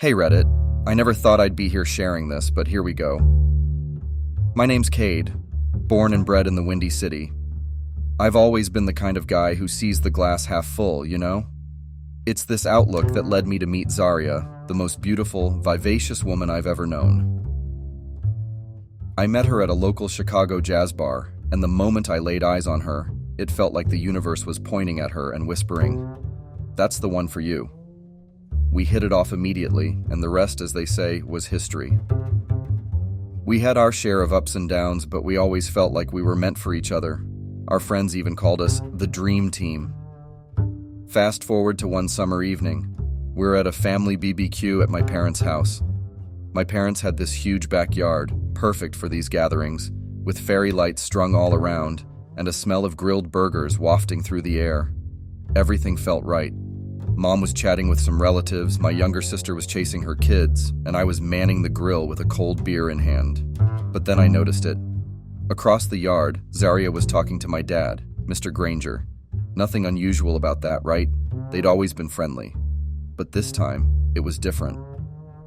Hey Reddit, I never thought I'd be here sharing this, but here we go. My name's Cade, born and bred in the Windy City. I've always been the kind of guy who sees the glass half full, you know? It's this outlook that led me to meet Zaria, the most beautiful, vivacious woman I've ever known. I met her at a local Chicago jazz bar, and the moment I laid eyes on her, it felt like the universe was pointing at her and whispering, "That's the one for you." We hit it off immediately, and the rest, as they say, was history. We had our share of ups and downs, but we always felt like we were meant for each other. Our friends even called us the Dream Team. Fast forward to one summer evening. We're at a family BBQ at my parents' house. My parents had this huge backyard, perfect for these gatherings, with fairy lights strung all around, and a smell of grilled burgers wafting through the air. Everything felt right. Mom was chatting with some relatives, my younger sister was chasing her kids, and I was manning the grill with a cold beer in hand. But then I noticed it. Across the yard, Zaria was talking to my dad, Mr. Granger. Nothing unusual about that, right? They'd always been friendly. But this time, it was different.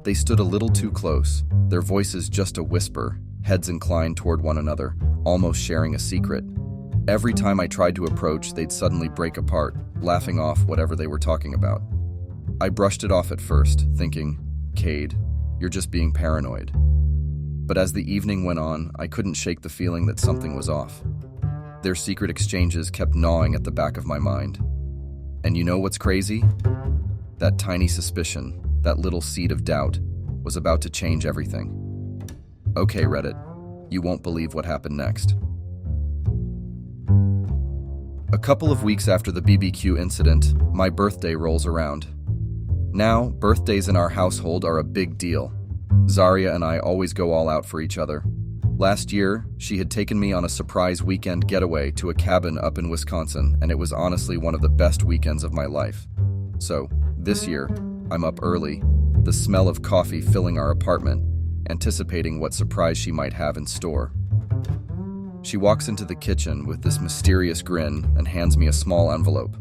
They stood a little too close, their voices just a whisper, heads inclined toward one another, almost sharing a secret. Every time I tried to approach, they'd suddenly break apart, laughing off whatever they were talking about. I brushed it off at first, thinking, "Cade, you're just being paranoid." But as the evening went on, I couldn't shake the feeling that something was off. Their secret exchanges kept gnawing at the back of my mind. And you know what's crazy? That tiny suspicion, that little seed of doubt, was about to change everything. Okay, Reddit, you won't believe what happened next. A couple of weeks after the BBQ incident, my birthday rolls around. Now, birthdays in our household are a big deal. Zaria and I always go all out for each other. Last year, she had taken me on a surprise weekend getaway to a cabin up in Wisconsin, and it was honestly one of the best weekends of my life. So, this year, I'm up early, the smell of coffee filling our apartment, anticipating what surprise she might have in store. She walks into the kitchen with this mysterious grin and hands me a small envelope.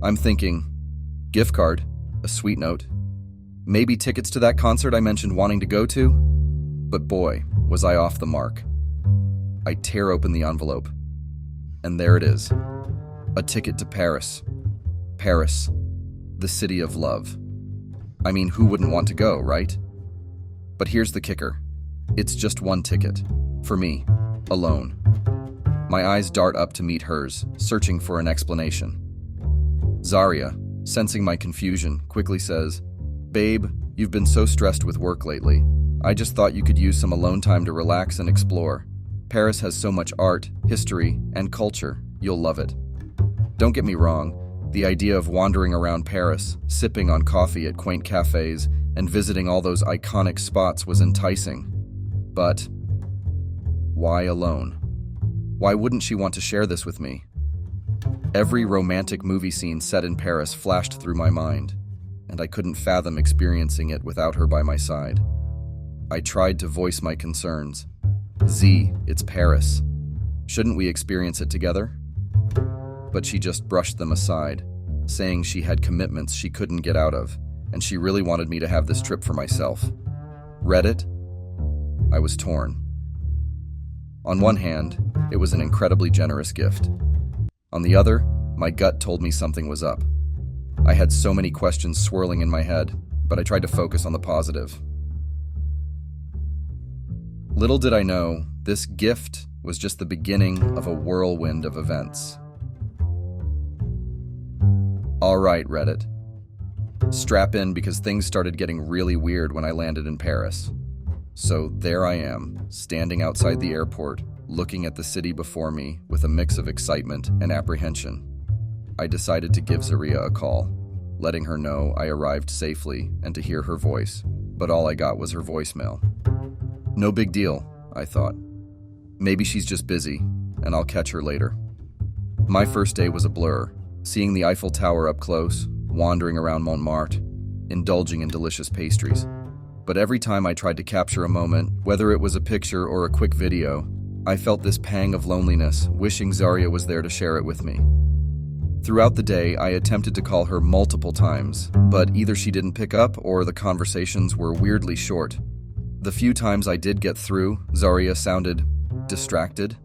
I'm thinking, gift card, a sweet note, maybe tickets to that concert I mentioned wanting to go to? But boy, was I off the mark. I tear open the envelope, and there it is, a ticket to Paris. Paris, the city of love. I mean, who wouldn't want to go, right? But here's the kicker. It's just one ticket, for me. Alone. My eyes dart up to meet hers, searching for an explanation. Zaria, sensing my confusion, quickly says, "Babe, you've been so stressed with work lately. I just thought you could use some alone time to relax and explore. Paris has so much art, history, and culture. You'll love it." Don't get me wrong, the idea of wandering around Paris, sipping on coffee at quaint cafes, and visiting all those iconic spots was enticing. But why alone? Why wouldn't she want to share this with me? Every romantic movie scene set in Paris flashed through my mind, and I couldn't fathom experiencing it without her by my side. I tried to voice my concerns. "Z, it's Paris. Shouldn't we experience it together?" But she just brushed them aside, saying she had commitments she couldn't get out of, and she really wanted me to have this trip for myself. Reddit? I was torn. On one hand, it was an incredibly generous gift. On the other, my gut told me something was up. I had so many questions swirling in my head, but I tried to focus on the positive. Little did I know, this gift was just the beginning of a whirlwind of events. All right, Reddit. Strap in because things started getting really weird when I landed in Paris. So there I am, standing outside the airport, looking at the city before me with a mix of excitement and apprehension. I decided to give Zaria a call, letting her know I arrived safely and to hear her voice, but all I got was her voicemail. No big deal, I thought. Maybe she's just busy, and I'll catch her later. My first day was a blur, seeing the Eiffel Tower up close, wandering around Montmartre, indulging in delicious pastries. But every time I tried to capture a moment, whether it was a picture or a quick video, I felt this pang of loneliness, wishing Zaria was there to share it with me. Throughout the day, I attempted to call her multiple times, but either she didn't pick up or the conversations were weirdly short. The few times I did get through, Zaria sounded distracted,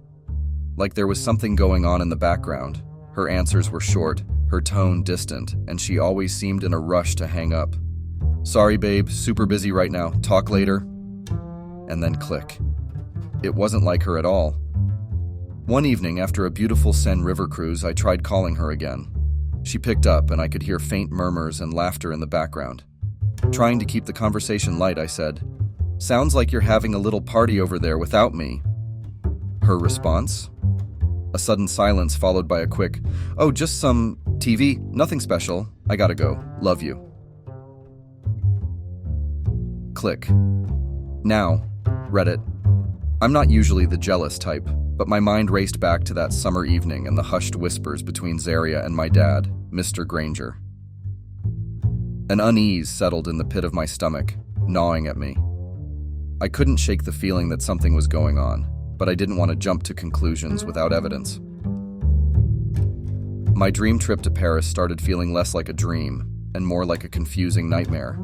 like there was something going on in the background. Her answers were short, her tone distant, and she always seemed in a rush to hang up. "Sorry, babe, super busy right now, talk later." And then click. It wasn't like her at all. One evening, after a beautiful Seine River cruise, I tried calling her again. She picked up, and I could hear faint murmurs and laughter in the background. Trying to keep the conversation light, I said, "Sounds like you're having a little party over there without me." Her response? A sudden silence followed by a quick, "Oh, just some TV, nothing special. I gotta go. Love you." Click. Now, Reddit. I'm not usually the jealous type, but my mind raced back to that summer evening and the hushed whispers between Zaria and my dad, Mr. Granger. An unease settled in the pit of my stomach, gnawing at me. I couldn't shake the feeling that something was going on, but I didn't want to jump to conclusions without evidence. My dream trip to Paris started feeling less like a dream and more like a confusing nightmare.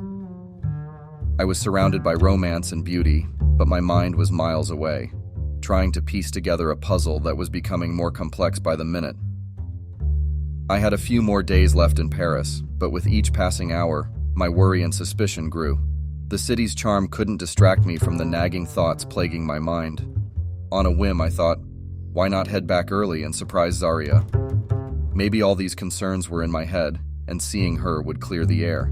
I was surrounded by romance and beauty, but my mind was miles away, trying to piece together a puzzle that was becoming more complex by the minute. I had a few more days left in Paris, but with each passing hour, my worry and suspicion grew. The city's charm couldn't distract me from the nagging thoughts plaguing my mind. On a whim, I thought, why not head back early and surprise Zaria? Maybe all these concerns were in my head, and seeing her would clear the air.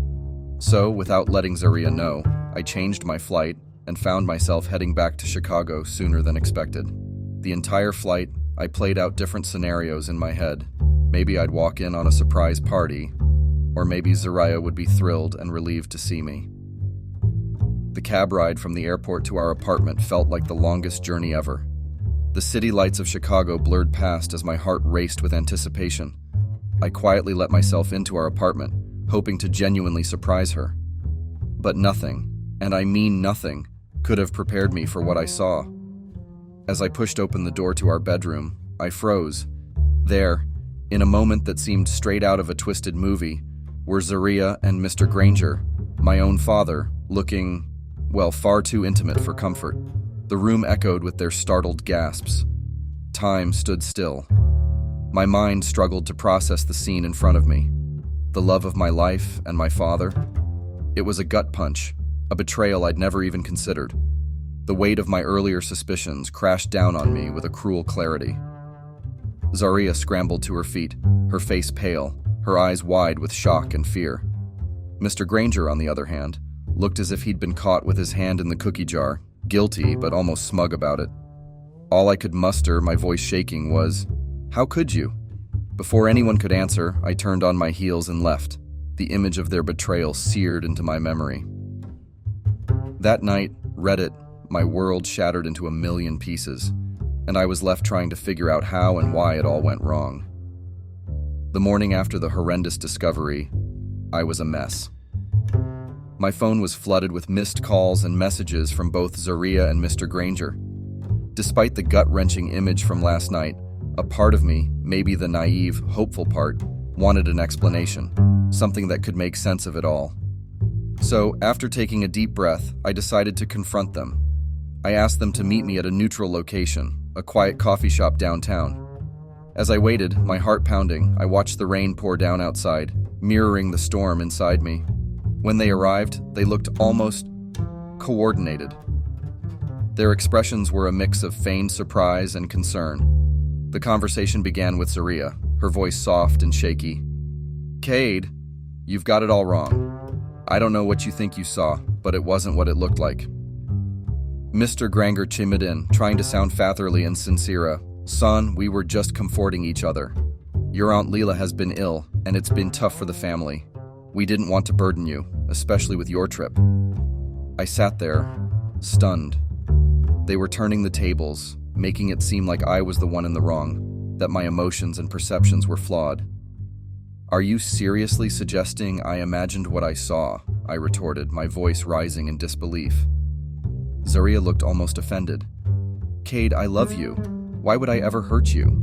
So, without letting Zaria know, I changed my flight and found myself heading back to Chicago sooner than expected. The entire flight, I played out different scenarios in my head. Maybe I'd walk in on a surprise party, or maybe Zaria would be thrilled and relieved to see me. The cab ride from the airport to our apartment felt like the longest journey ever. The city lights of Chicago blurred past as my heart raced with anticipation. I quietly let myself into our apartment, hoping to genuinely surprise her. But nothing, and I mean nothing, could have prepared me for what I saw. As I pushed open the door to our bedroom, I froze. There, in a moment that seemed straight out of a twisted movie, were Zaria and Mr. Granger, my own father, looking, well, far too intimate for comfort. The room echoed with their startled gasps. Time stood still. My mind struggled to process the scene in front of me. The love of my life and my father. It was a gut punch, a betrayal I'd never even considered. The weight of my earlier suspicions crashed down on me with a cruel clarity. Zaria scrambled to her feet, her face pale, her eyes wide with shock and fear. Mr. Granger, on the other hand, looked as if he'd been caught with his hand in the cookie jar, guilty but almost smug about it. All I could muster, my voice shaking, was, "How could you?" Before anyone could answer, I turned on my heels and left, the image of their betrayal seared into my memory. That night, Reddit, my world shattered into a million pieces, and I was left trying to figure out how and why it all went wrong. The morning after the horrendous discovery, I was a mess. My phone was flooded with missed calls and messages from both Zaria and Mr. Granger. Despite the gut-wrenching image from last night, a part of me, maybe the naive, hopeful part, wanted an explanation, something that could make sense of it all. So, after taking a deep breath, I decided to confront them. I asked them to meet me at a neutral location, a quiet coffee shop downtown. As I waited, my heart pounding, I watched the rain pour down outside, mirroring the storm inside me. When they arrived, they looked almost coordinated. Their expressions were a mix of feigned surprise and concern. The conversation began with Zaria, her voice soft and shaky. "Cade, you've got it all wrong. I don't know what you think you saw, but it wasn't what it looked like." Mr. Granger chimed in, trying to sound fatherly and sincere. "Son, we were just comforting each other. Your Aunt Leela has been ill, and it's been tough for the family. We didn't want to burden you, especially with your trip." I sat there, stunned. They were turning the tables, making it seem like I was the one in the wrong, that my emotions and perceptions were flawed. "Are you seriously suggesting I imagined what I saw?" I retorted, my voice rising in disbelief. Zaria looked almost offended. "Cade, I love you. Why would I ever hurt you?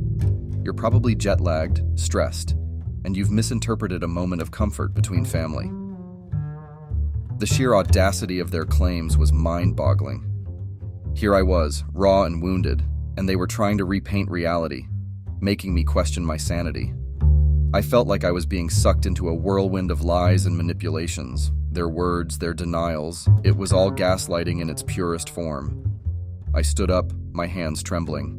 You're probably jet-lagged, stressed. and you've misinterpreted a moment of comfort between family. The sheer audacity of their claims was mind-boggling. Here I was, raw and wounded, and they were trying to repaint reality, making me question my sanity. I felt like I was being sucked into a whirlwind of lies and manipulations. Their words, their denials, it was all gaslighting in its purest form. I stood up, my hands trembling.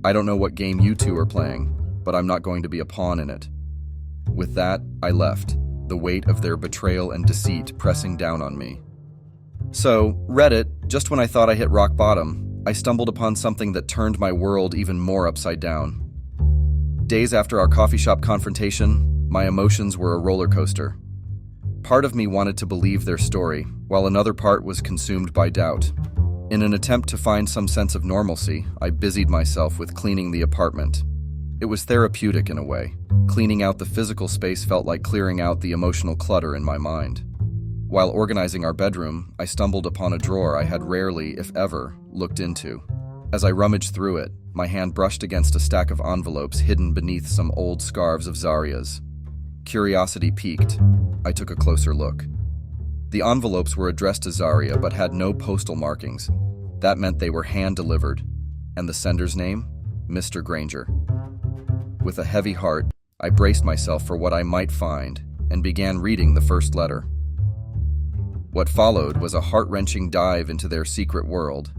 I don't know what game you two are playing, but I'm not going to be a pawn in it. With that, I left, the weight of their betrayal and deceit pressing down on me. So, Reddit, just when I thought I hit rock bottom, I stumbled upon something that turned my world even more upside down. Days after our coffee shop confrontation, my emotions were a roller coaster. Part of me wanted to believe their story, while another part was consumed by doubt. In an attempt to find some sense of normalcy, I busied myself with cleaning the apartment. It was therapeutic in a way. Cleaning out the physical space felt like clearing out the emotional clutter in my mind. While organizing our bedroom, I stumbled upon a drawer I had rarely, if ever, looked into. As I rummaged through it, my hand brushed against a stack of envelopes hidden beneath some old scarves of Zaria's. Curiosity piqued. I took a closer look. The envelopes were addressed to Zaria but had no postal markings. That meant they were hand-delivered. And the sender's name? Mr. Granger. With a heavy heart, I braced myself for what I might find and began reading the first letter. What followed was a heart-wrenching dive into their secret world.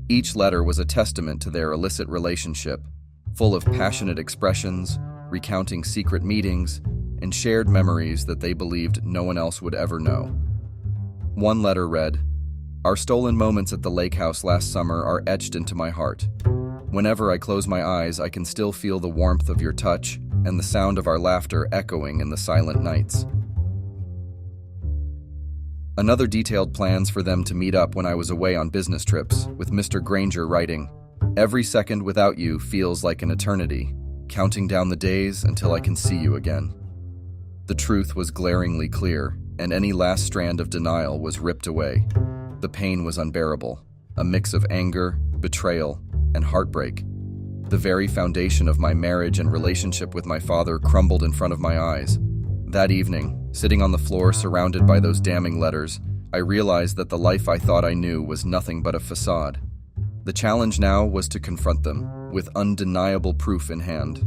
Each letter was a testament to their illicit relationship, full of passionate expressions, recounting secret meetings, and shared memories that they believed no one else would ever know. One letter read, "Our stolen moments at the lake house last summer are etched into my heart. Whenever I close my eyes, I can still feel the warmth of your touch and the sound of our laughter echoing in the silent nights." Another detailed plans for them to meet up when I was away on business trips, with Mr. Granger writing, "Every second without you feels like an eternity, counting down the days until I can see you again." The truth was glaringly clear, and any last strand of denial was ripped away. The pain was unbearable, a mix of anger, betrayal, and heartbreak. The very foundation of my marriage and relationship with my father crumbled in front of my eyes. That evening, sitting on the floor surrounded by those damning letters, I realized that the life I thought I knew was nothing but a facade. The challenge now was to confront them, with undeniable proof in hand.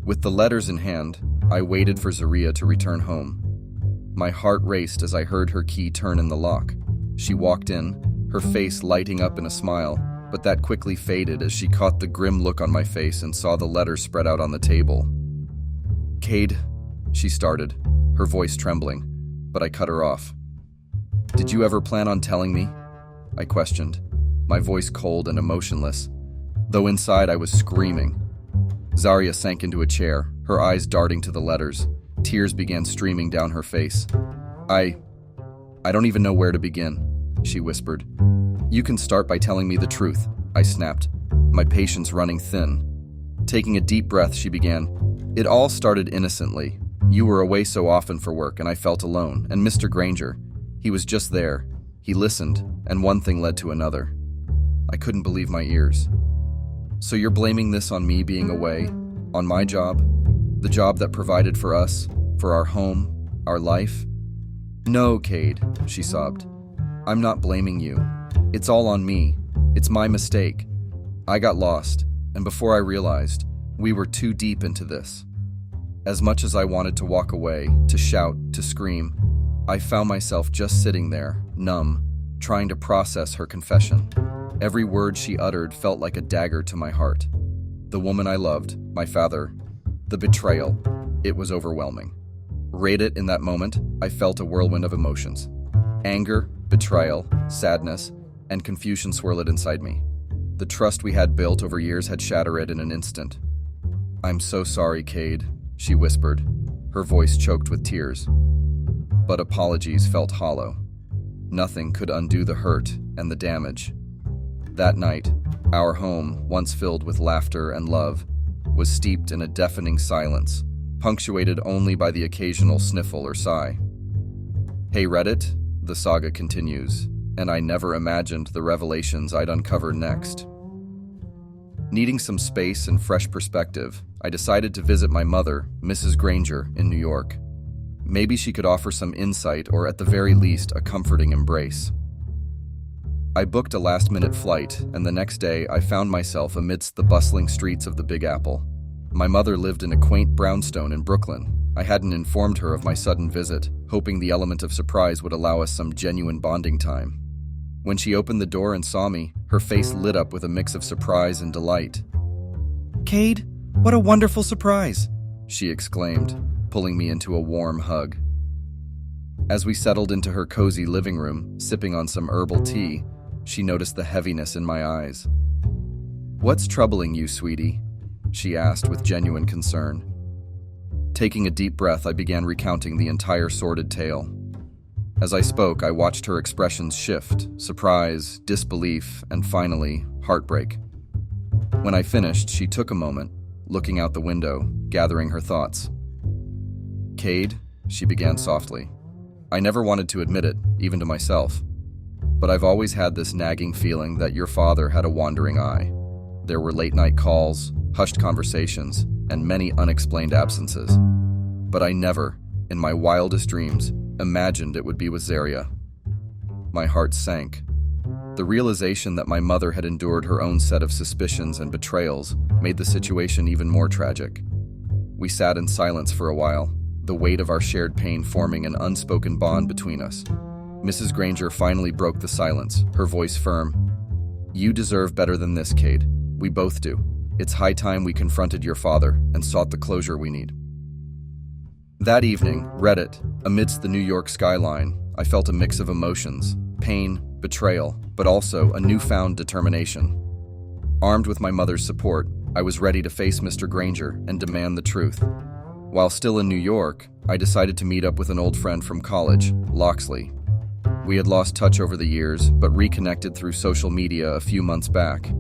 With the letters in hand, I waited for Zaria to return home. My heart raced as I heard her key turn in the lock. She walked in, her face lighting up in a smile, but that quickly faded as she caught the grim look on my face and saw the letters spread out on the table. "Cade," she started, her voice trembling, but I cut her off. "Did you ever plan on telling me?" I questioned, my voice cold and emotionless, though inside I was screaming. Zaria sank into a chair, her eyes darting to the letters. Tears began streaming down her face. I don't even know where to begin," she whispered. "You can start by telling me the truth," I snapped, my patience running thin. Taking a deep breath, she began, "It all started innocently. You were away so often for work, and I felt alone, and Mr. Granger, he was just there. He listened, and one thing led to another." I couldn't believe my ears. "So you're blaming this on me being away? On my job? The job that provided for us, for our home, our life?" "No, Cade," she sobbed. "I'm not blaming you. It's all on me. It's my mistake. I got lost, and before I realized, we were too deep into this." As much as I wanted to walk away, to shout, to scream, I found myself just sitting there, numb, trying to process her confession. Every word she uttered felt like a dagger to my heart. The woman I loved, my father, the betrayal, it was overwhelming. Rate it in that moment, I felt a whirlwind of emotions. Anger, betrayal, sadness, and confusion swirled inside me. The trust we had built over years had shattered in an instant. "I'm so sorry, Cade," she whispered, her voice choked with tears. But apologies felt hollow. Nothing could undo the hurt and the damage. That night, our home, once filled with laughter and love, was steeped in a deafening silence, punctuated only by the occasional sniffle or sigh. Hey Reddit, the saga continues, and I never imagined the revelations I'd uncover next. Needing some space and fresh perspective, I decided to visit my mother, Mrs. Granger, in New York. Maybe she could offer some insight or at the very least a comforting embrace. I booked a last-minute flight, and the next day I found myself amidst the bustling streets of the Big Apple. My mother lived in a quaint brownstone in Brooklyn. I hadn't informed her of my sudden visit, hoping the element of surprise would allow us some genuine bonding time. When she opened the door and saw me, her face lit up with a mix of surprise and delight. "Cade, what a wonderful surprise!" she exclaimed, pulling me into a warm hug. As we settled into her cozy living room, sipping on some herbal tea, she noticed the heaviness in my eyes. "What's troubling you, sweetie?" she asked with genuine concern. Taking a deep breath, I began recounting the entire sordid tale. As I spoke, I watched her expressions shift: surprise, disbelief, and finally, heartbreak. When I finished, she took a moment, looking out the window, gathering her thoughts. "Cade," she began softly, "I never wanted to admit it, even to myself. But I've always had this nagging feeling that your father had a wandering eye. There were late-night calls, hushed conversations, and many unexplained absences. But I never, in my wildest dreams, imagined it would be with Zaria." My heart sank. The realization that my mother had endured her own set of suspicions and betrayals made the situation even more tragic. We sat in silence for a while, the weight of our shared pain forming an unspoken bond between us. Mrs. Granger finally broke the silence, her voice firm. "You deserve better than this, Cade. We both do. It's high time we confronted your father and sought the closure we need." That evening, Reddit, amidst the New York skyline, I felt a mix of emotions: pain, betrayal, but also a newfound determination. Armed with my mother's support, I was ready to face Mr. Granger and demand the truth. While still in New York, I decided to meet up with an old friend from college, Loxley. We had lost touch over the years, but reconnected through social media a few months back.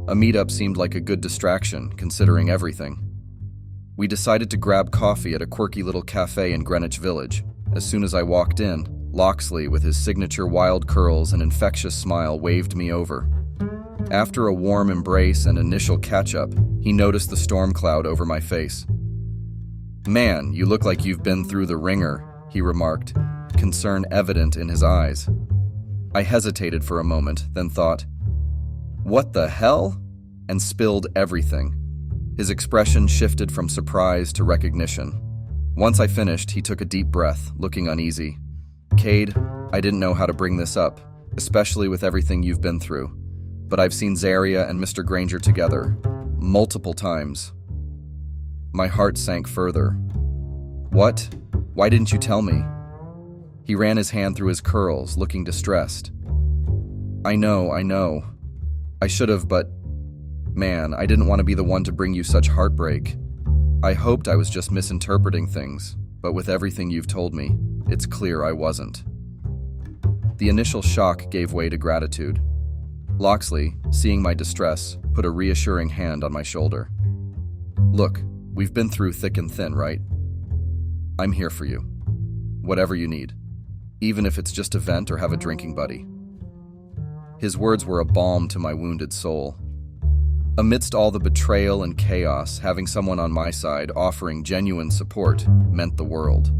A meetup seemed like a good distraction, considering everything. We decided to grab coffee at a quirky little cafe in Greenwich Village. As soon as I walked in, Loxley, with his signature wild curls and infectious smile, waved me over. After a warm embrace and initial catch-up, he noticed the storm cloud over my face. "Man, you look like you've been through the ringer," he remarked, concern evident in his eyes. I hesitated for a moment, then thought, "What the hell?" and spilled everything. His expression shifted from surprise to recognition. Once I finished, he took a deep breath, looking uneasy. "Cade, I didn't know how to bring this up, especially with everything you've been through. But I've seen Zaria and Mr. Granger together, multiple times." My heart sank further. "What? Why didn't you tell me?" He ran his hand through his curls, looking distressed. I know. I should have, but man, I didn't want to be the one to bring you such heartbreak. I hoped I was just misinterpreting things, but with everything you've told me, it's clear I wasn't." The initial shock gave way to gratitude. Loxley, seeing my distress, put a reassuring hand on my shoulder. "Look, we've been through thick and thin, right? I'm here for you. Whatever you need, even if it's just a vent or have a drinking buddy." His words were a balm to my wounded soul. Amidst all the betrayal and chaos, having someone on my side offering genuine support meant the world.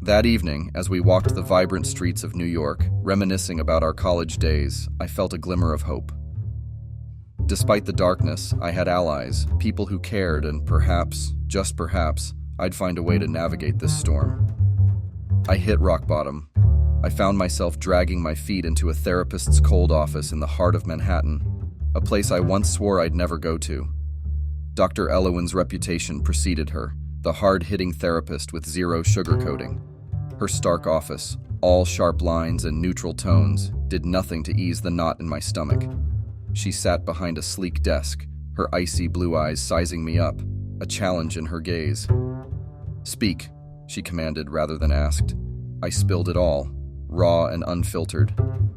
That evening, as we walked the vibrant streets of New York, reminiscing about our college days, I felt a glimmer of hope. Despite the darkness, I had allies, people who cared, and perhaps, just perhaps, I'd find a way to navigate this storm. I hit rock bottom. I found myself dragging my feet into a therapist's cold office in the heart of Manhattan, a place I once swore I'd never go to. Dr. Elowin's reputation preceded her, the hard-hitting therapist with zero sugarcoating. Her stark office, all sharp lines and neutral tones, did nothing to ease the knot in my stomach. She sat behind a sleek desk, her icy blue eyes sizing me up, a challenge in her gaze. "Speak," she commanded rather than asked. I spilled it all, raw and unfiltered.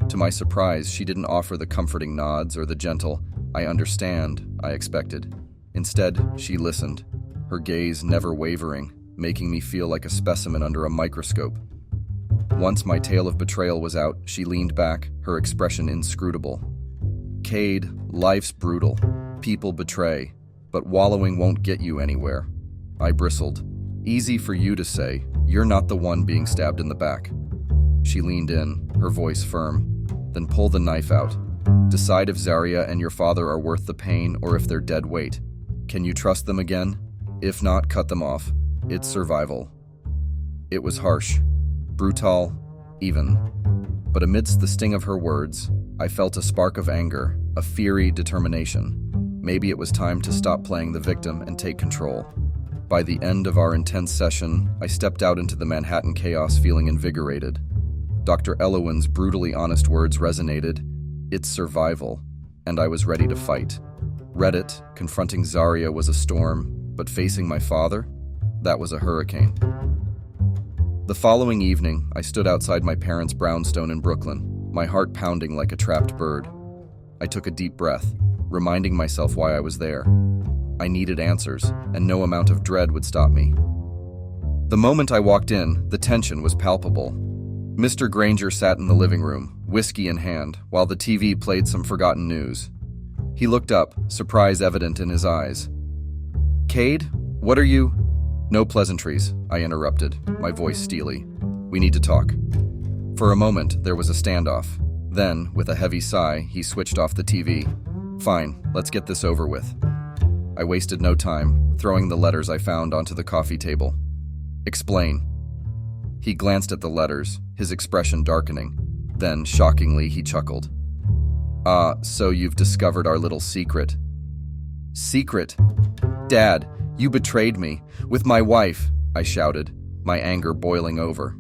To my surprise, she didn't offer the comforting nods or the gentle, "I understand," I expected. Instead, she listened, her gaze never wavering, making me feel like a specimen under a microscope. Once my tale of betrayal was out, she leaned back, her expression inscrutable. Cade, life's brutal. People betray, but wallowing won't get you anywhere. I bristled. Easy for you to say. You're not the one being stabbed in the back. She leaned in, her voice firm. Then pull the knife out. Decide if Zarya and your father are worth the pain or if they're dead weight. Can you trust them again? If not, cut them off. It's survival. It was harsh, brutal, even. But amidst the sting of her words, I felt a spark of anger, a fiery determination. Maybe it was time to stop playing the victim and take control. By the end of our intense session, I stepped out into the Manhattan chaos feeling invigorated. Dr. Elowin's brutally honest words resonated. It's survival, and I was ready to fight. Reddit, confronting Zarya was a storm, but facing my father? That was a hurricane. The following evening, I stood outside my parents' brownstone in Brooklyn, my heart pounding like a trapped bird. I took a deep breath, reminding myself why I was there. I needed answers, and no amount of dread would stop me. The moment I walked in, the tension was palpable. Mr. Granger sat in the living room, whiskey in hand, while the TV played some forgotten news. He looked up, surprise evident in his eyes. "Cade, what are you—" "No pleasantries," I interrupted, my voice steely. "We need to talk." For a moment, there was a standoff. Then, with a heavy sigh, he switched off the TV. "Fine, let's get this over with." I wasted no time, throwing the letters I found onto the coffee table. "Explain." He glanced at the letters, his expression darkening. Then, shockingly, he chuckled. "Ah, so you've discovered our little secret." "Secret? Dad, you betrayed me. With my wife," I shouted, my anger boiling over.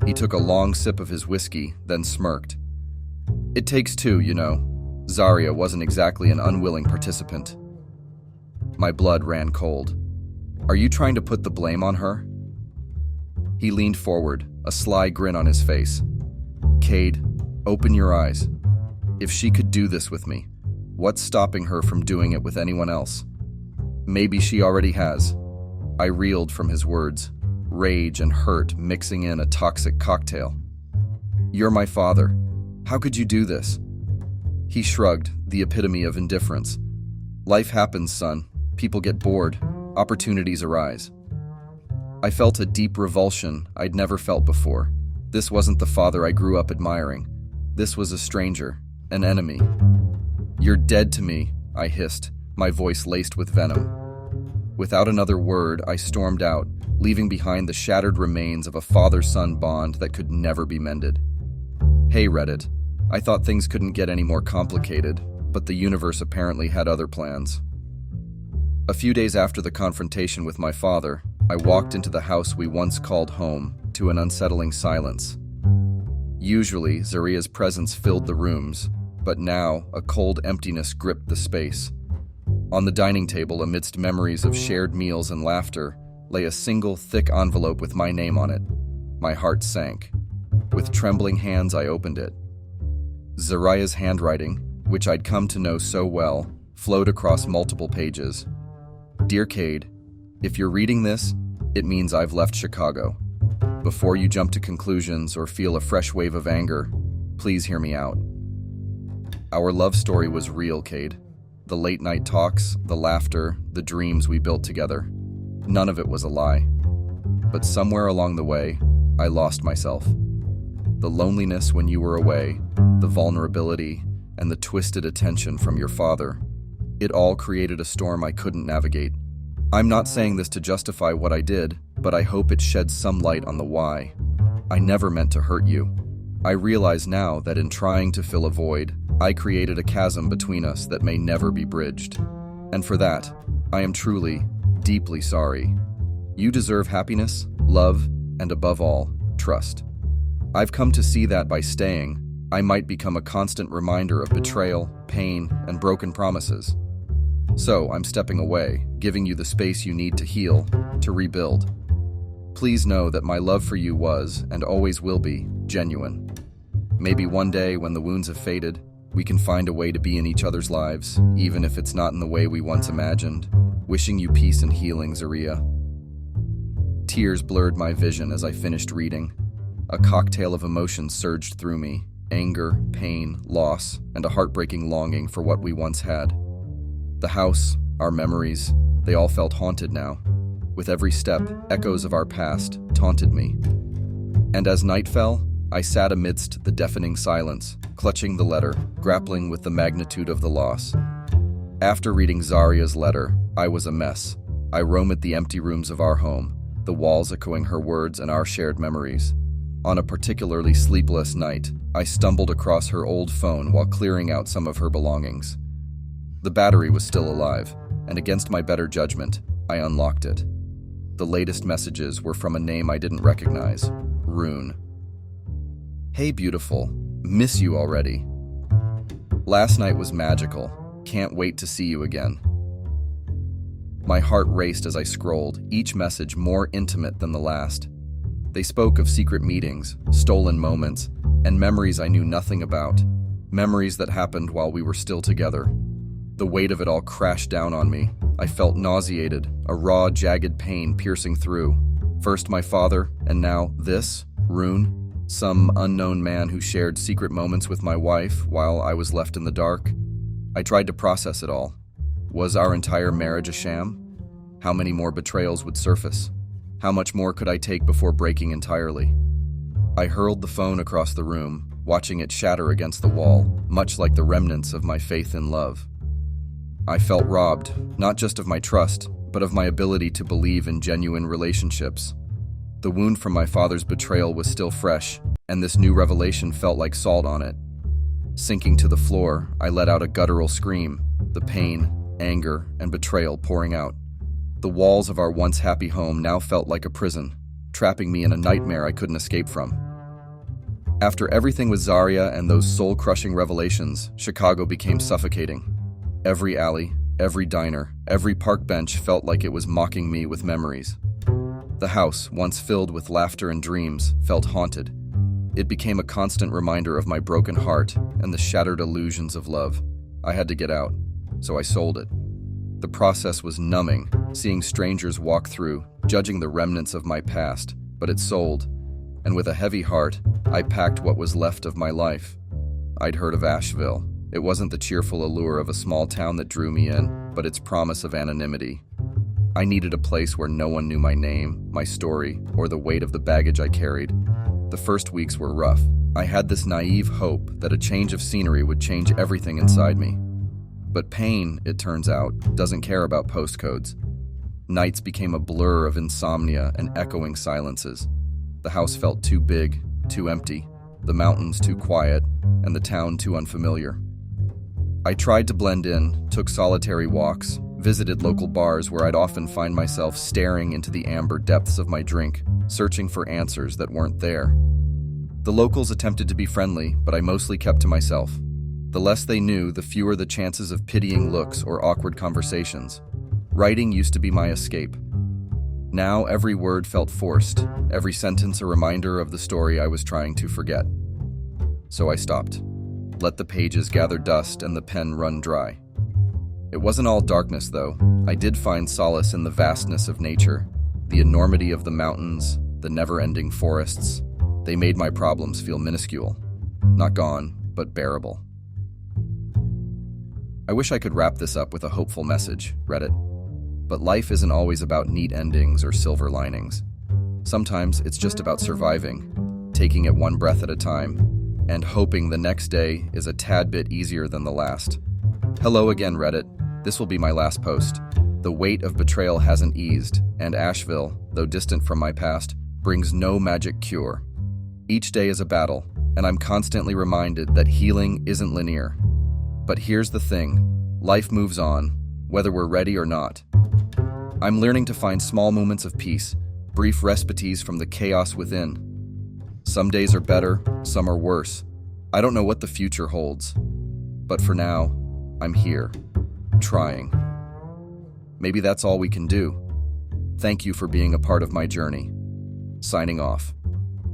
He took a long sip of his whiskey, then smirked. "It takes two, you know. Zarya wasn't exactly an unwilling participant." My blood ran cold. "Are you trying to put the blame on her?" He leaned forward, a sly grin on his face. "Cade, open your eyes. If she could do this with me, what's stopping her from doing it with anyone else? Maybe she already has." I reeled from his words, rage and hurt mixing in a toxic cocktail. "You're my father. How could you do this?" He shrugged, the epitome of indifference. "Life happens, son. People get bored. Opportunities arise." I felt a deep revulsion I'd never felt before. This wasn't the father I grew up admiring. This was a stranger, an enemy. "You're dead to me," I hissed, my voice laced with venom. Without another word, I stormed out, leaving behind the shattered remains of a father-son bond that could never be mended. Hey, Reddit. I thought things couldn't get any more complicated, but the universe apparently had other plans. A few days after the confrontation with my father, I walked into the house we once called home to an unsettling silence. Usually, Zarya's presence filled the rooms, but now a cold emptiness gripped the space. On the dining table, amidst memories of shared meals and laughter, lay a single thick envelope with my name on it. My heart sank. With trembling hands, I opened it. Zarya's handwriting, which I'd come to know so well, flowed across multiple pages. "Dear Cade, if you're reading this, it means I've left Chicago. Before you jump to conclusions or feel a fresh wave of anger, please hear me out. Our love story was real, Cade. The late-night talks, the laughter, the dreams we built together. None of it was a lie. But somewhere along the way, I lost myself. The loneliness when you were away, the vulnerability, and the twisted attention from your father. It all created a storm I couldn't navigate. I'm not saying this to justify what I did, but I hope it sheds some light on the why. I never meant to hurt you. I realize now that in trying to fill a void, I created a chasm between us that may never be bridged. And for that, I am truly, deeply sorry. You deserve happiness, love, and above all, trust. I've come to see that by staying, I might become a constant reminder of betrayal, pain, and broken promises. So I'm stepping away, giving you the space you need to heal, to rebuild. Please know that my love for you was, and always will be, genuine. Maybe one day when the wounds have faded, we can find a way to be in each other's lives, even if it's not in the way we once imagined. Wishing you peace and healing, Zarya. Tears blurred my vision as I finished reading. A cocktail of emotions surged through me. anger, pain, loss, and a heartbreaking longing for what we once had. The house, our memories, they all felt haunted now. With every step, echoes of our past taunted me. And as night fell, I sat amidst the deafening silence, clutching the letter, grappling with the magnitude of the loss. After reading Zaria's letter, I was a mess. I roamed the empty rooms of our home, the walls echoing her words and our shared memories. On a particularly sleepless night, I stumbled across her old phone while clearing out some of her belongings. The battery was still alive, and against my better judgment, I unlocked it. The latest messages were from a name I didn't recognize, Rune. "Hey beautiful, miss you already. Last night was magical, can't wait to see you again." My heart raced as I scrolled, each message more intimate than the last. They spoke of secret meetings, stolen moments, and memories I knew nothing about, memories that happened while we were still together. The weight of it all crashed down on me. I felt nauseated, a raw, jagged pain piercing through. First my father, and now this, Rune, some unknown man who shared secret moments with my wife while I was left in the dark. I tried to process it all. Was our entire marriage a sham? How many more betrayals would surface? How much more could I take before breaking entirely? I hurled the phone across the room, watching it shatter against the wall, much like the remnants of my faith in love. I felt robbed, not just of my trust, but of my ability to believe in genuine relationships. The wound from my father's betrayal was still fresh, and this new revelation felt like salt on it. Sinking to the floor, I let out a guttural scream, the pain, anger, and betrayal pouring out. The walls of our once happy home now felt like a prison, trapping me in a nightmare I couldn't escape from. After everything with Zaria and those soul-crushing revelations, Chicago became suffocating. Every alley, every diner, every park bench felt like it was mocking me with memories. The house, once filled with laughter and dreams, felt haunted. It became a constant reminder of my broken heart and the shattered illusions of love. I had to get out, so I sold it. The process was numbing, seeing strangers walk through, judging the remnants of my past, but it sold. And with a heavy heart, I packed what was left of my life. I'd heard of Asheville. It wasn't the cheerful allure of a small town that drew me in, but its promise of anonymity. I needed a place where no one knew my name, my story, or the weight of the baggage I carried. The first weeks were rough. I had this naive hope that a change of scenery would change everything inside me. But pain, it turns out, doesn't care about postcodes. Nights became a blur of insomnia and echoing silences. The house felt too big, too empty, the mountains too quiet, and the town too unfamiliar. I tried to blend in, took solitary walks, visited local bars where I'd often find myself staring into the amber depths of my drink, searching for answers that weren't there. The locals attempted to be friendly, but I mostly kept to myself. The less they knew, the fewer the chances of pitying looks or awkward conversations. Writing used to be my escape. Now every word felt forced, every sentence a reminder of the story I was trying to forget. So I stopped. Let the pages gather dust and the pen run dry. It wasn't all darkness, though. I did find solace in the vastness of nature, the enormity of the mountains, the never-ending forests. They made my problems feel minuscule. Not gone, but bearable. I wish I could wrap this up with a hopeful message, Reddit. But life isn't always about neat endings or silver linings. Sometimes it's just about surviving, taking it one breath at a time, and hoping the next day is a tad bit easier than the last. Hello again, Reddit. This will be my last post. The weight of betrayal hasn't eased, and Asheville, though distant from my past, brings no magic cure. Each day is a battle, and I'm constantly reminded that healing isn't linear. But here's the thing, life moves on, whether we're ready or not. I'm learning to find small moments of peace, brief respites from the chaos within. Some days are better, some are worse. I don't know what the future holds. But for now, I'm here, trying. Maybe that's all we can do. Thank you for being a part of my journey. Signing off.